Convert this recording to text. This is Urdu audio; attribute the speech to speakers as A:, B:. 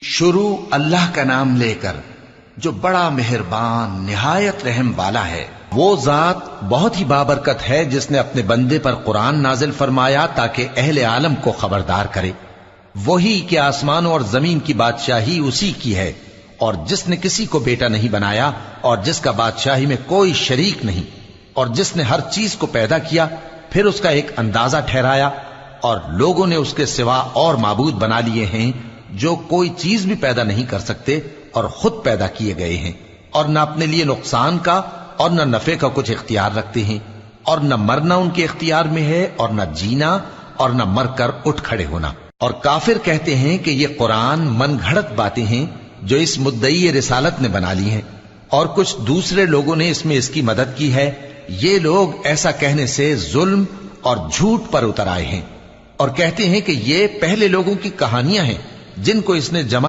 A: شروع اللہ کا نام لے کر جو بڑا مہربان نہایت رحم والا ہے۔ وہ ذات بہت ہی بابرکت ہے جس نے اپنے بندے پر قرآن نازل فرمایا تاکہ اہل عالم کو خبردار کرے۔ وہی کہ آسمانوں اور زمین کی بادشاہی اسی کی ہے، اور جس نے کسی کو بیٹا نہیں بنایا اور جس کا بادشاہی میں کوئی شریک نہیں، اور جس نے ہر چیز کو پیدا کیا پھر اس کا ایک اندازہ ٹھہرایا، اور لوگوں نے اس کے سوا اور معبود بنا لیے ہیں جو کوئی چیز بھی پیدا نہیں کر سکتے اور خود پیدا کیے گئے ہیں، اور نہ اپنے لیے نقصان کا اور نہ نفع کا کچھ اختیار رکھتے ہیں، اور نہ مرنا ان کے اختیار میں ہے اور نہ جینا اور نہ مر کر اٹھ کھڑے ہونا۔ اور کافر کہتے ہیں کہ یہ قرآن من گھڑت باتیں ہیں جو اس مدعی رسالت نے بنا لی ہیں، اور کچھ دوسرے لوگوں نے اس میں اس کی مدد کی ہے۔ یہ لوگ ایسا کہنے سے ظلم اور جھوٹ پر اتر آئے ہیں، اور کہتے ہیں کہ یہ پہلے لوگوں کی کہانیاں ہیں جن کو اس نے جمع